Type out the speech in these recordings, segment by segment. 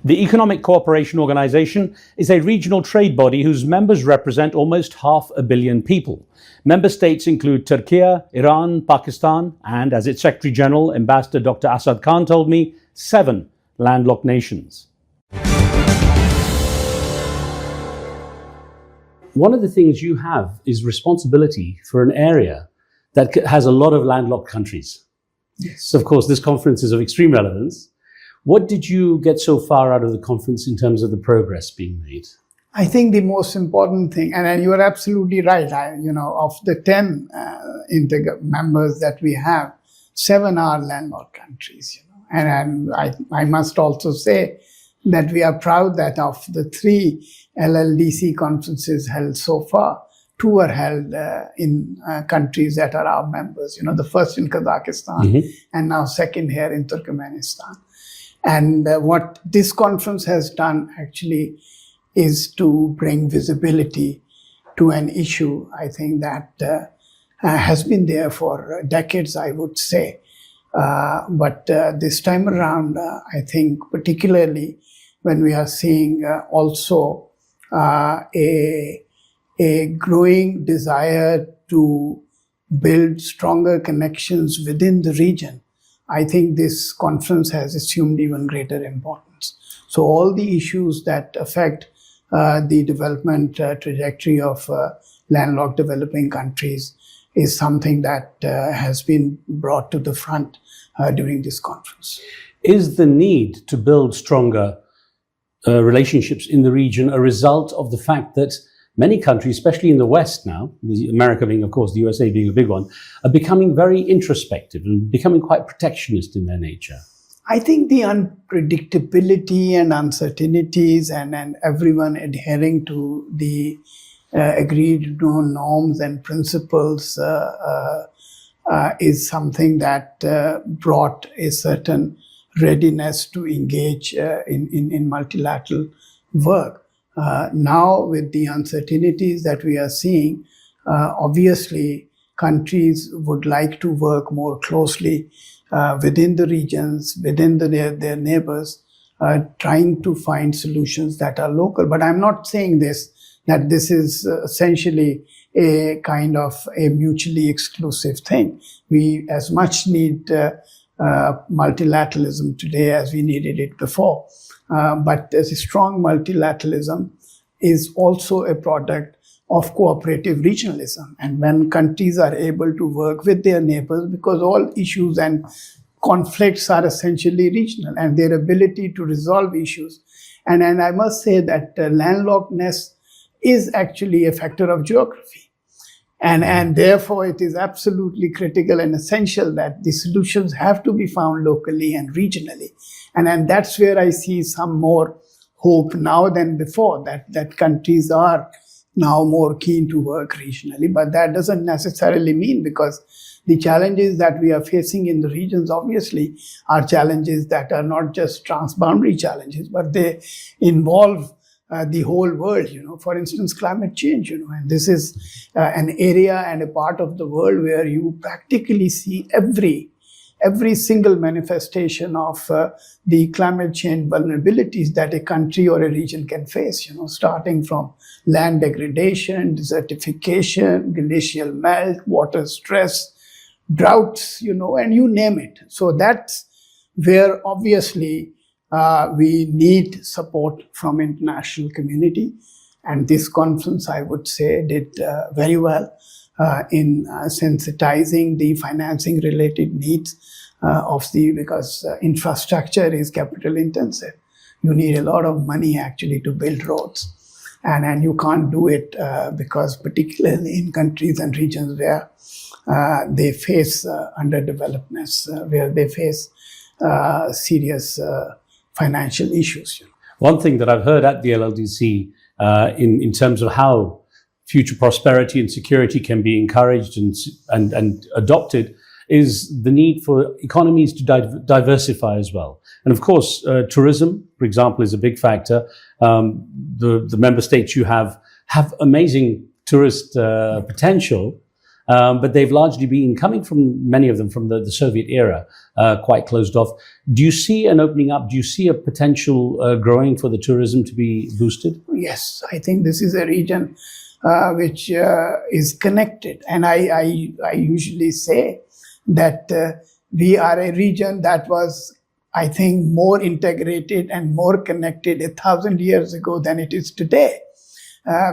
The Economic Cooperation Organization is a regional trade body whose members represent almost 500 million people. Member states include Turkey, Iran, Pakistan, and, as its Secretary General, Ambassador Dr. Asad Khan told me, 7 landlocked nations. One of the things you have is responsibility for an area that has a lot of landlocked countries. Yes. So, of course, this conference is of extreme relevance. What did you get so far out of the conference in terms of the progress being made? I think the most important thing, and you are absolutely right, of the 10 members that we have, 7 are landlocked countries. And I must also say that we are proud that of the 3 LLDC conferences held so far, 2 are held in countries that are our members. The first in Kazakhstan and now second here in Turkmenistan. And what this conference has done actually is to bring visibility to an issue, I think, that has been there for decades, I would say. But this time around, I think particularly when we are seeing also a growing desire to build stronger connections within the region, I think this conference has assumed even greater importance. So all the issues that affect the development trajectory of landlocked developing countries is something that has been brought to the front during this conference. Is the need to build stronger relationships in the region a result of the fact that many countries, especially in the West now, America being, of course, the USA being a big one, are becoming very introspective and becoming quite protectionist in their nature? I think the unpredictability and uncertainties and everyone adhering to the agreed norms and principles is something that brought a certain readiness to engage in multilateral work. Now, with the uncertainties that we are seeing, obviously countries would like to work more closely within the regions, within their neighbors, trying to find solutions that are local. But I'm not saying that this is essentially a kind of a mutually exclusive thing. We as much need multilateralism today as we needed it before. But a strong multilateralism is also a product of cooperative regionalism. And when countries are able to work with their neighbors, because all issues and conflicts are essentially regional, and their ability to resolve issues. And I must say that landlockedness is actually a factor of geography. And therefore, it is absolutely critical and essential that the solutions have to be found locally and regionally. And that's where I see some more hope now than before, that countries are now more keen to work regionally. But that doesn't necessarily mean, because the challenges that we are facing in the regions obviously are challenges that are not just transboundary challenges, but they involve the whole world. For instance, climate change, and this is an area and a part of the world where you practically see every single manifestation of the climate change vulnerabilities that a country or a region can face, starting from land degradation, desertification, glacial melt, water stress, droughts, and you name it. So that's where obviously we need support from international community. And this conference, I would say, did very well in sensitizing the financing related needs because infrastructure is capital intensive. You need a lot of money actually to build roads. And you can't do it because particularly in countries and regions where they face underdevelopedness, where they face serious financial issues. One thing that I've heard at the LLDC in terms of how future prosperity and security can be encouraged and adopted is the need for economies to diversify as well. And of course, tourism, for example, is a big factor. The member states you have amazing tourist potential, but they've largely been coming from, many of them, from the Soviet era, quite closed off. Do you see an opening up? Do you see a potential growing for the tourism to be boosted? Yes, I think this is a region which is connected. And I usually say that we are a region that was, I think, more integrated and more connected 1,000 years ago than it is today.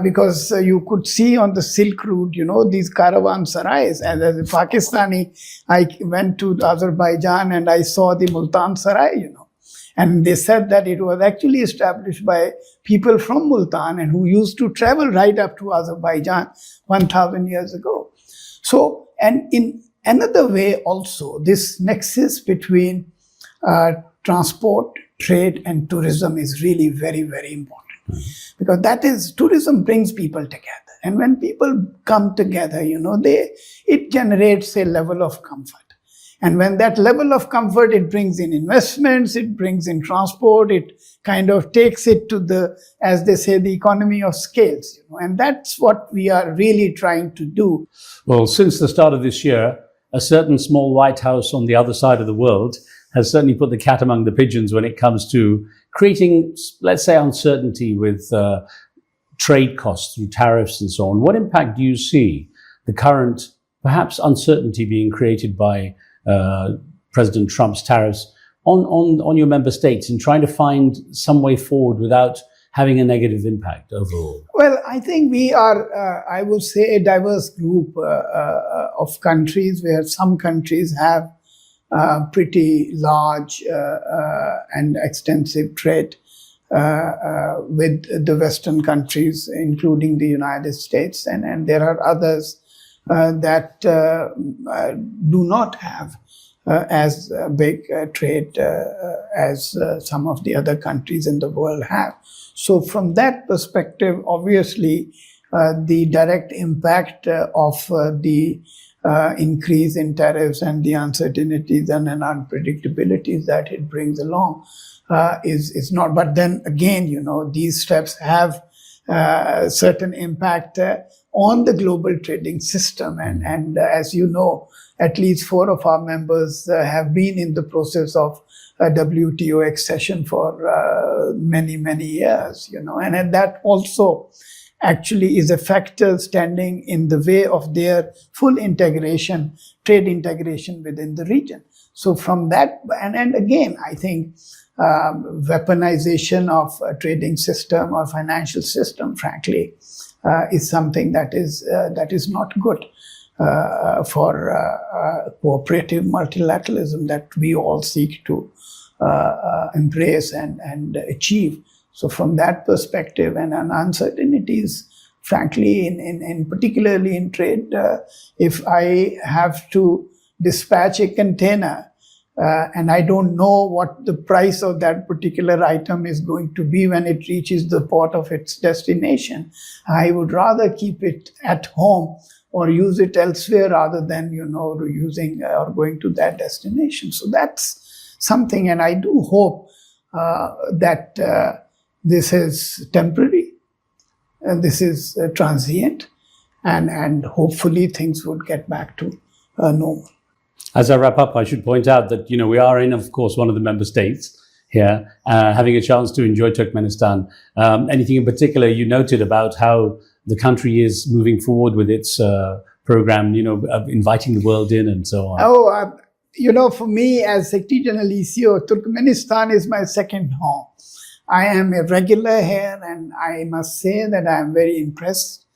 Because you could see on the Silk Route, these caravansarais. And as a Pakistani, I went to Azerbaijan and I saw the Multan Sarai, And they said that it was actually established by people from Multan and who used to travel right up to Azerbaijan 1,000 years ago. So, and in another way also, this nexus between transport, trade, and tourism is really very, very important. Because tourism brings people together. And when people come together, it generates a level of comfort. And when that level of comfort, it brings in investments, it brings in transport, it kind of takes it to the, as they say, the economy of scales. And that's what we are really trying to do. Well, since the start of this year, a certain small White House on the other side of the world has certainly put the cat among the pigeons when it comes to creating, let's say, uncertainty with trade costs through tariffs and so on. What impact do you see the current, perhaps, uncertainty being created by President Trump's tariffs on your member states in trying to find some way forward without having a negative impact overall? Well, I think we are, I would say, a diverse group of countries where some countries have pretty large and extensive trade with the Western countries, including the United States. And there are others that do not have as big trade as some of the other countries in the world have. So from that perspective, obviously, the direct impact of the increase in tariffs and the uncertainties and unpredictabilities that it brings along is not. But then again, these steps have certain impact on the global trading system. And as you know, at least 4 of our members have been in the process of WTO accession for many, many years, and that also actually is a factor standing in the way of their full integration, trade integration within the region. So from that, and again, I think weaponization of a trading system or financial system, frankly, is something that is not good for cooperative multilateralism that we all seek to embrace and achieve. So from that perspective, and uncertainties, frankly, in particularly in trade, if I have to dispatch a container and I don't know what the price of that particular item is going to be when it reaches the port of its destination, I would rather keep it at home or use it elsewhere rather than, using or going to that destination. So that's something, and I do hope that this is temporary, and this is transient, and hopefully things would get back to normal. As I wrap up, I should point out that, we are in, of course, one of the member states here, having a chance to enjoy Turkmenistan. Anything in particular you noted about how the country is moving forward with its program, of inviting the world in and so on? For me as Secretary General ECO, Turkmenistan is my second home. I am a regular here, and I must say that I am very impressed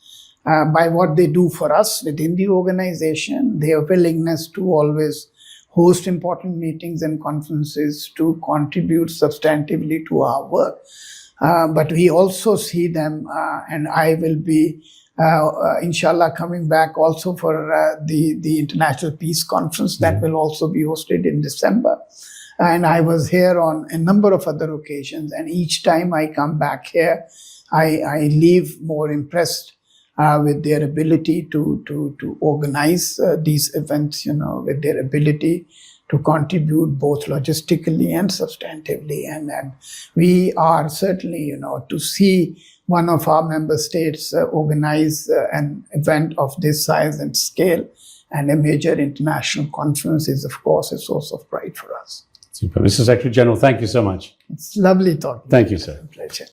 by what they do for us within the organization, their willingness to always host important meetings and conferences to contribute substantively to our work. But we also see them, and I will be, inshallah, coming back also for the International Peace Conference that will also be hosted in December. And I was here on a number of other occasions, and each time I come back here, I leave more impressed with their ability to organize these events, with their ability to contribute both logistically and substantively. And we are certainly, to see one of our member states organize an event of this size and scale and a major international conference is, of course, a source of pride for us. Super. Mr. Secretary General, thank you so much. It's lovely talking. Thank you, sir. Pleasure.